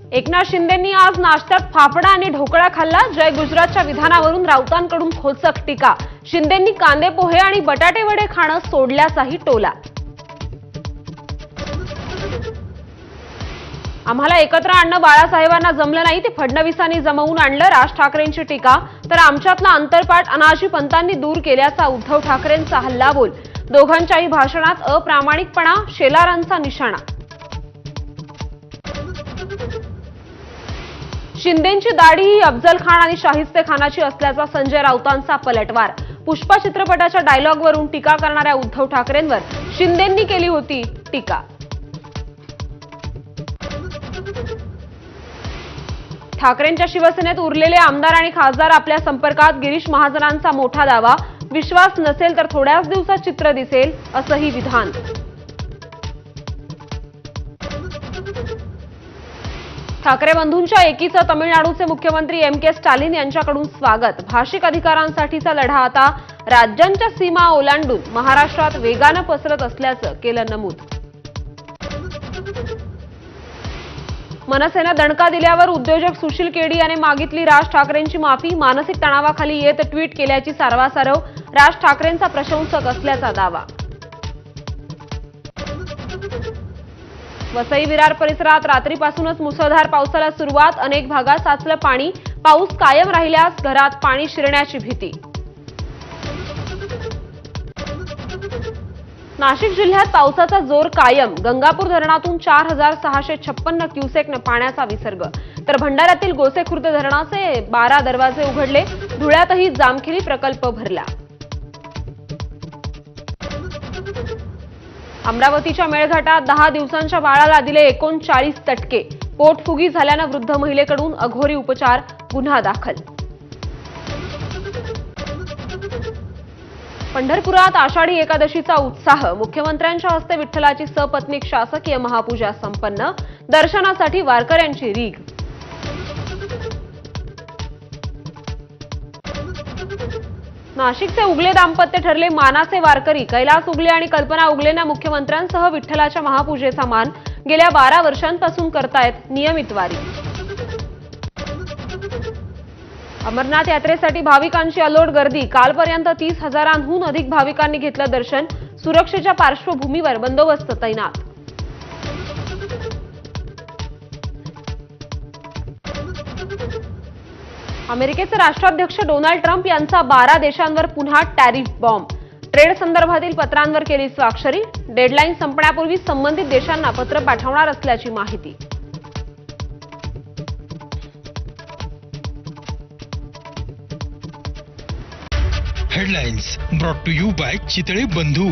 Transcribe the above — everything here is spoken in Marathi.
एकनाथ शिंदेंनी आज नाश्त्यात फाफडा आणि ढोकळा खाल्ला। जय गुजरातच्या विधानावरून राऊतांकडून खोचक टीका। शिंदेंनी कांदे पोहे आणि बटाटे वडे खाणं सोडल्याचाही टोला। आम्हाला एकत्र आणणं बाळासाहेबांना जमलं नाही, ते फडणवीसांनी जमवून आणलं। राज ठाकरेंची टीका। तर आमच्यातला अंतरपाठ अनाजी पंतांनी दूर केल्याचा उद्धव ठाकरेंचा हल्लाबोल। दोघांच्याही भाषणात अप्रामाणिकपणा, शेलारांचा निशाणा। शिंदेंची दाढी ही अफजल खान आणि शाहिस्ते खानाची असल्याचा संजय राऊतांचा पलटवार। पुष्पा चित्रपटाच्या डायलॉगवरून टीका करणाऱ्या उद्धव ठाकरेंवर शिंदेंनी केली होती टीका। ठाकरेंच्या शिवसेनेत उरलेले आमदार आणि खासदार आपल्या संपर्कात। गिरीश महाजनांचा मोठा दावा। विश्वास नसेल तर थोड्याच दिवसात चित्र दिसेल, असंही विधान। ठाकरे बंधूंच्या एकीचं तमिळनाडूचे मुख्यमंत्री एम.के. स्टॅलिन यांच्याकडून स्वागत। भाषिक अधिकारांसाठीचा लढा आता राज्यांच्या सीमा ओलांडून महाराष्ट्रात वेगानं पसरत असल्याचं केलं नमूद। मनसेनं दणका दिल्यावर उद्योजक सुशील केडी याने मागितली राज ठाकरेंची माफी। मानसिक तणावाखाली येत ट्विट केल्याची सारवासारव। राज ठाकरेंचा प्रशंसक असल्याचा दावा। वसई विरार परिसरात रात्रीपासूनच मुसळधार पावसाला सुरुवात। अनेक भागात साचलं पाणी। पाऊस कायम राहिल्यास घरात पाणी शिरण्याची भीती। नाशिक जिल्ह्यात पावसाचा जोर कायम। गंगापूर धरणातून 4656 क्युसेक्न पाण्याचा विसर्ग। तर भंडाऱ्यातील गोसेखुर्द धरणाचे 12 दरवाजे उघडले। धुळ्यातही जामखेडी प्रकल्प भरला। अमरावतीच्या मेळघाटात 10 दिवसांच्या बाळाला दिले 39 चटके। पोटफुगी झाल्यानं वृद्ध महिलेकडून अघोरी उपचार, गुन्हा दाखल। पंढरपुरात आषाढी एकादशीचा उत्साह। मुख्यमंत्र्यांच्या हस्ते विठ्ठलाची सपत्नीक शासकीय महापूजा संपन्न। दर्शनासाठी वारकऱ्यांची रीघ। नाशिकचे उगले दाम्पत्य ठरले मानाचे वारकरी। कैलास उगले आणि कल्पना उगलेंना मुख्यमंत्र्यांसह विठ्ठलाच्या महापूजेचा मान। गेल्या 12 वर्षांपासून करतायत नियमित वारी। अमरनाथ यात्रेसाठी भाविकांची अलोट गर्दी। कालपर्यंत 30,000हून अधिक भाविकांनी घेतलं दर्शन। सुरक्षेच्या पार्श्वभूमीवर बंदोबस्त तैनात। अमेरिकेचे राष्ट्राध्यक्ष डोनाल्ड ट्रम्प यांचा 12 देशांवर पुन्हा टॅरिफ बॉम्ब। ट्रेड संदर्भातील पत्रांवर केली स्वाक्षरी। डेडलाईन संपण्यापूर्वी संबंधित देशांना पत्र पाठवणार असल्याची माहिती। Headlines brought to you by Chitale बंधू।